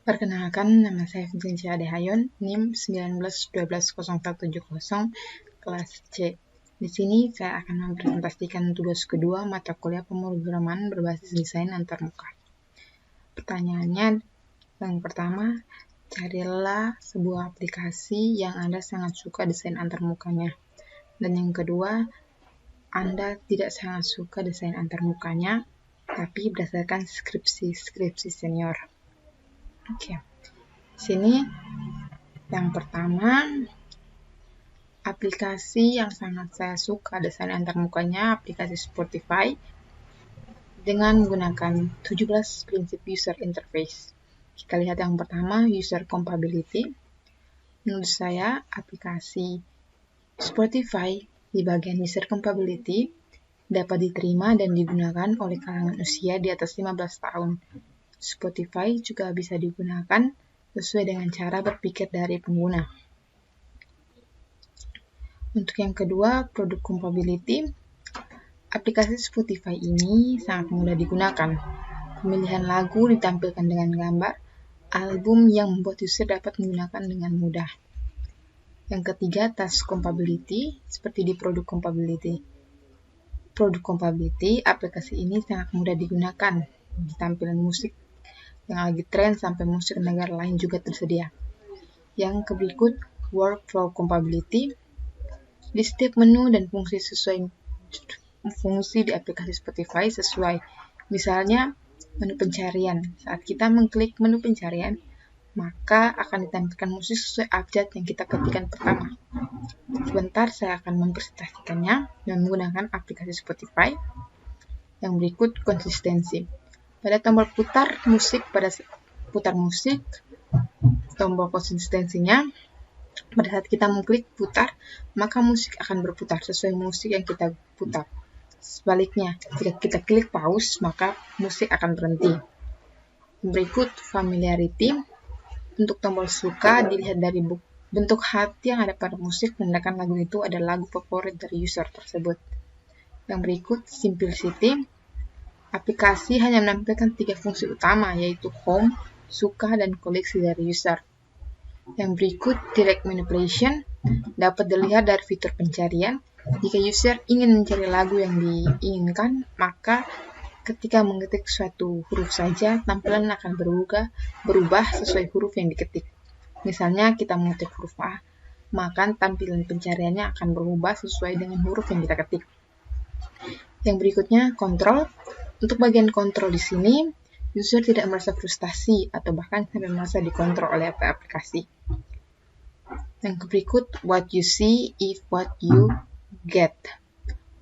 Perkenalkan, nama saya Vincentia Adehayon, NIM 19120170, kelas C. Di sini saya akan mempresentasikan tugas kedua mata kuliah pemrograman berbasis desain antarmuka. Pertanyaannya, yang pertama, carilah sebuah aplikasi yang Anda sangat suka desain antarmukanya. Dan yang kedua, Anda tidak sangat suka desain antarmukanya, tapi berdasarkan skripsi senior. Oke. Sini yang pertama, aplikasi yang sangat saya suka desain antarmukanya aplikasi Spotify dengan menggunakan 17 prinsip user interface. Kita lihat yang pertama, user compatibility. Menurut saya, aplikasi Spotify di bagian user compatibility dapat diterima dan digunakan oleh kalangan usia di atas 15 tahun. Spotify juga bisa digunakan sesuai dengan cara berpikir dari pengguna. Untuk yang kedua, product compatibility. Aplikasi Spotify ini sangat mudah digunakan. Pemilihan lagu ditampilkan dengan gambar, album yang membuat user dapat menggunakan dengan mudah. Yang ketiga, task compatibility, seperti di product compatibility. Product compatibility, aplikasi ini sangat mudah digunakan. Di tampilan musik yang lagi tren sampai musik negara lain juga tersedia. Yang berikut, workflow compatibility. Di setiap menu dan fungsi di aplikasi Spotify sesuai. Misalnya, menu pencarian. Saat kita mengklik menu pencarian, maka akan ditampilkan musik sesuai abjad yang kita ketikkan pertama. Sebentar saya akan mempresentasikannya dengan menggunakan aplikasi Spotify. Yang berikut, konsistensi. Pada tombol putar musik, tombol konsistensinya, pada saat kita mengklik putar, maka musik akan berputar sesuai musik yang kita putar. Sebaliknya, jika kita klik pause, maka musik akan berhenti. Berikut, familiarity. Untuk tombol suka dilihat dari bentuk hati yang ada pada musik, menandakan lagu itu adalah lagu favorit dari user tersebut. Yang berikut, simplicity. Aplikasi hanya menampilkan 3 fungsi utama, yaitu home, suka, dan koleksi dari user. Yang berikut, direct manipulation, dapat dilihat dari fitur pencarian. Jika user ingin mencari lagu yang diinginkan, maka ketika mengetik suatu huruf saja, tampilan akan berubah sesuai huruf yang diketik. Misalnya kita mengetik huruf A, maka tampilan pencariannya akan berubah sesuai dengan huruf yang kita ketik. Yang berikutnya, kontrol. Untuk bagian kontrol di sini, user tidak merasa frustasi atau bahkan sampai merasa dikontrol oleh aplikasi. Yang berikut, what you see is what you get.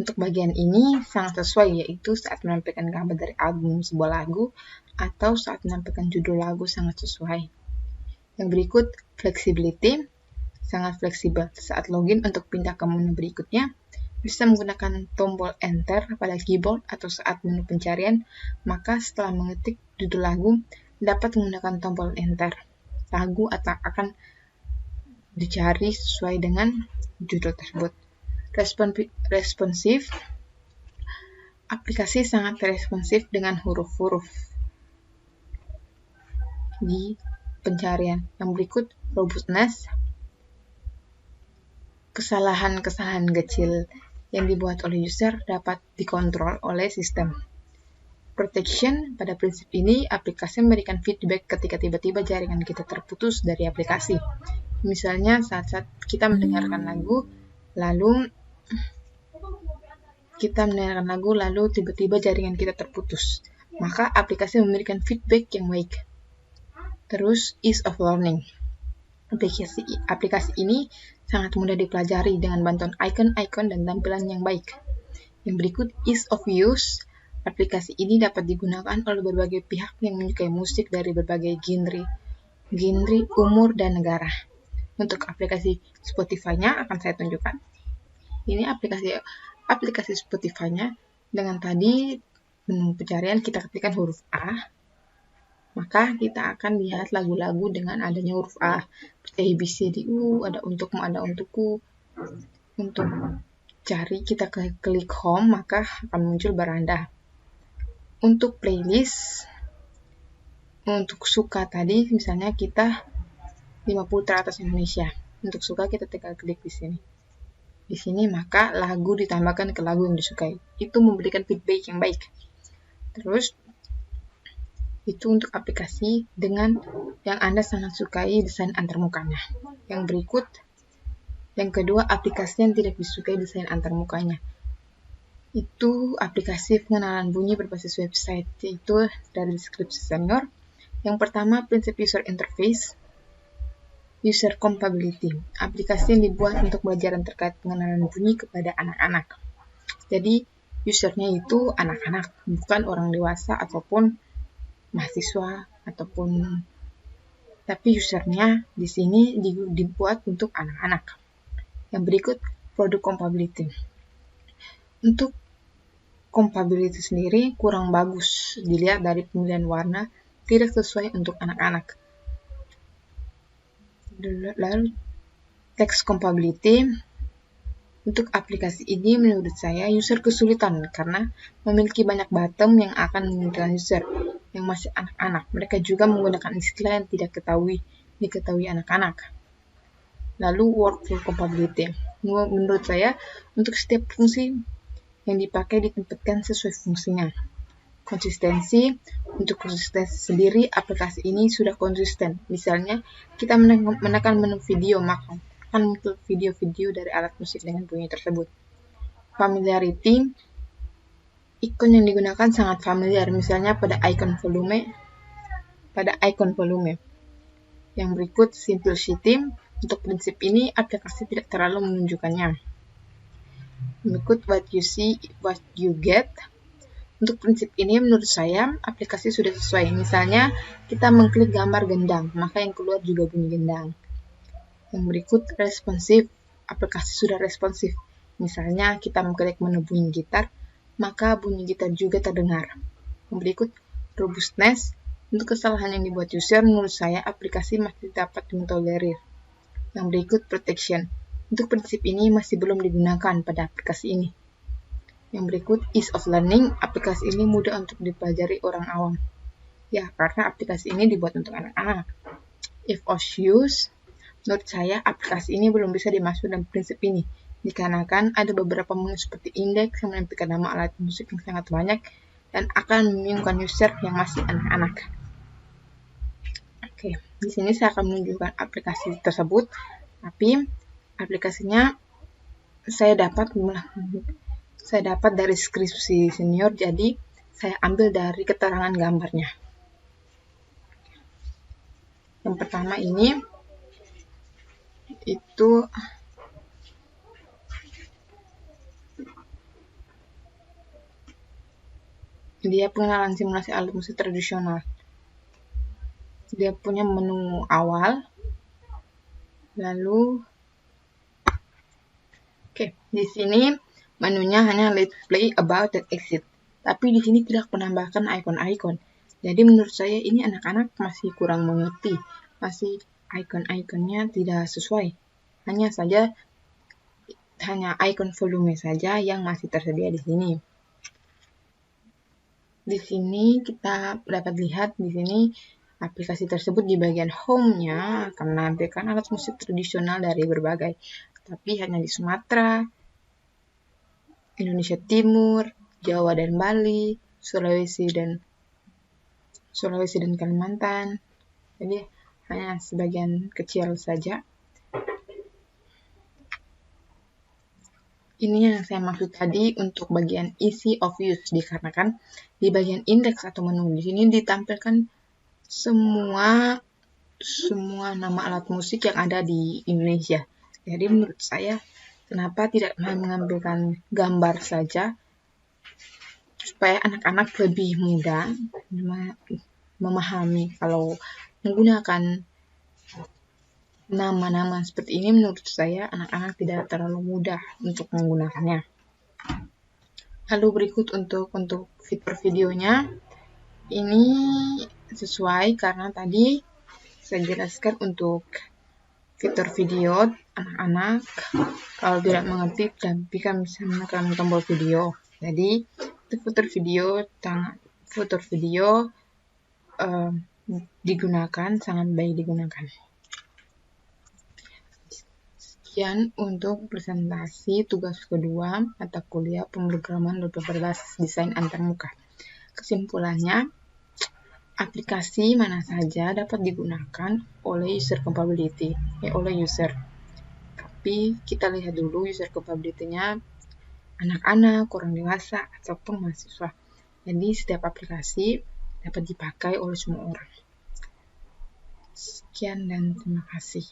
Untuk bagian ini sangat sesuai, yaitu saat menampilkan gambar dari album sebuah lagu atau saat menampilkan judul lagu sangat sesuai. Yang berikut, flexibility. Sangat fleksibel. Saat login untuk pindah ke menu berikutnya, bisa menggunakan tombol enter pada keyboard atau saat menu pencarian, maka setelah mengetik judul lagu, dapat menggunakan tombol enter. Lagu akan dicari sesuai dengan judul tersebut. Responsif. Aplikasi sangat responsif dengan huruf-huruf di pencarian. Yang berikut, robustness. Kesalahan-kesalahan kecil yang dibuat oleh user dapat dikontrol oleh sistem. Protection. Pada prinsip ini, aplikasi memberikan feedback ketika tiba-tiba jaringan kita terputus dari aplikasi. Misalnya saat kita mendengarkan lagu, lalu tiba-tiba jaringan kita terputus. Maka aplikasi memberikan feedback yang baik. Terus, ease of learning. Aplikasi ini sangat mudah dipelajari dengan bantuan icon-icon dan tampilan yang baik. Yang berikut, ease of use. Aplikasi ini dapat digunakan oleh berbagai pihak yang menyukai musik dari berbagai genre, umur, dan negara. Untuk aplikasi Spotify-nya akan saya tunjukkan. Ini aplikasi Spotify-nya. Dengan tadi menu pencarian kita ketikkan huruf A, maka kita akan lihat lagu-lagu dengan adanya huruf A. Seperti ABCDU, ada untukmu, ada untukku. Untuk cari kita klik home, maka akan muncul beranda. Untuk playlist, Untuk suka tadi, misalnya kita 50 teratas Indonesia. Untuk suka kita tinggal klik di sini. Di sini maka lagu ditambahkan ke lagu yang disukai. Itu memberikan feedback yang baik. Terus itu untuk aplikasi dengan yang Anda sangat sukai desain antarmukanya. Yang berikut, yang kedua, aplikasi yang tidak disukai desain antarmukanya. Itu aplikasi pengenalan bunyi berbasis website, yaitu dari deskripsi senior. Yang pertama, prinsip user interface. User compatibility, aplikasi yang dibuat untuk pelajaran terkait pengenalan bunyi kepada anak-anak. Jadi, usernya itu anak-anak, bukan orang dewasa ataupun mahasiswa ataupun, tapi usernya di sini dibuat untuk anak-anak. Yang berikut, product compatibility. Untuk compatibility sendiri kurang bagus dilihat dari pemilihan warna, tidak sesuai untuk anak-anak. Lalu text compatibility, untuk aplikasi ini menurut saya user kesulitan karena memiliki banyak button yang akan memudahkan user yang masih anak-anak. Mereka juga menggunakan istilah yang tidak diketahui anak-anak. Lalu workflow compatibility, menurut saya untuk setiap fungsi yang dipakai ditempatkan sesuai fungsinya. Konsistensi, untuk konsistensi sendiri aplikasi ini sudah konsisten. Misalnya kita menekan menu video, maka akan muncul video-video dari alat musik dengan bunyi tersebut. Familiarity, ikon yang digunakan sangat familiar, misalnya pada ikon volume. Yang berikut, simplicity, untuk prinsip ini aplikasi tidak terlalu menunjukkannya. Berikut, what you see, what you get. Untuk prinsip ini menurut saya aplikasi sudah sesuai. Misalnya kita mengklik gambar gendang, maka yang keluar juga bunyi gendang. Yang berikut responsif, aplikasi sudah responsif. Misalnya kita mengklik menu bunyi gitar, maka bunyi gitar juga terdengar. Yang berikut robustness, untuk kesalahan yang dibuat user menurut saya aplikasi masih dapat ditolerir. Yang berikut protection, untuk prinsip ini masih belum digunakan pada aplikasi ini. Yang berikut, ease of learning, aplikasi ini mudah untuk dipelajari orang awam. Ya, karena aplikasi ini dibuat untuk anak-anak. If of use, menurut saya aplikasi ini belum bisa dimasuk dalam prinsip ini, dikarenakan ada beberapa menu seperti indeks yang menampilkan nama alat musik yang sangat banyak dan akan membingungkan user yang masih anak-anak. Oke, di sini saya akan menunjukkan aplikasi tersebut, tapi aplikasinya saya dapat dari deskripsi senior, jadi saya ambil dari keterangan gambarnya. Yang pertama ini, itu dia pengenalan simulasi alat musik tradisional. Dia punya menu awal, lalu di sini menunya hanya let's play, about, dan exit. Tapi di sini tidak menambahkan ikon-ikon. Jadi menurut saya ini anak-anak masih kurang mengerti. Masih ikon-ikonnya tidak sesuai. Hanya ikon volume saja yang masih tersedia di sini. Di sini kita dapat lihat di sini aplikasi tersebut di bagian home-nya akan menampilkan alat musik tradisional dari berbagai, tapi hanya di Sumatera, Indonesia Timur, Jawa dan Bali, Sulawesi dan Kalimantan. Jadi hanya sebagian kecil saja. Ini yang saya maksud tadi untuk bagian easy of use, dikarenakan di bagian indeks atau menu di sini ditampilkan semua nama alat musik yang ada di Indonesia. Jadi menurut saya, kenapa tidak mengambilkan gambar saja supaya anak-anak lebih mudah memahami kalau menggunakan nama-nama seperti ini. Menurut saya anak-anak tidak terlalu mudah untuk menggunakannya. Lalu berikut untuk fitur videonya, ini sesuai karena tadi saya jelaskan untuk fitur video anak-anak kalau tidak mengerti bisa menekan tombol video. Jadi itu fitur video digunakan, sangat baik digunakan. Sekian untuk presentasi tugas kedua mata kuliah pemrograman berbasis desain antarmuka. Kesimpulannya, aplikasi mana saja dapat digunakan oleh user capability, oleh user. Tapi kita lihat dulu user capability-nya anak-anak, orang dewasa, ataupun mahasiswa. Jadi setiap aplikasi dapat dipakai oleh semua orang. Sekian dan terima kasih.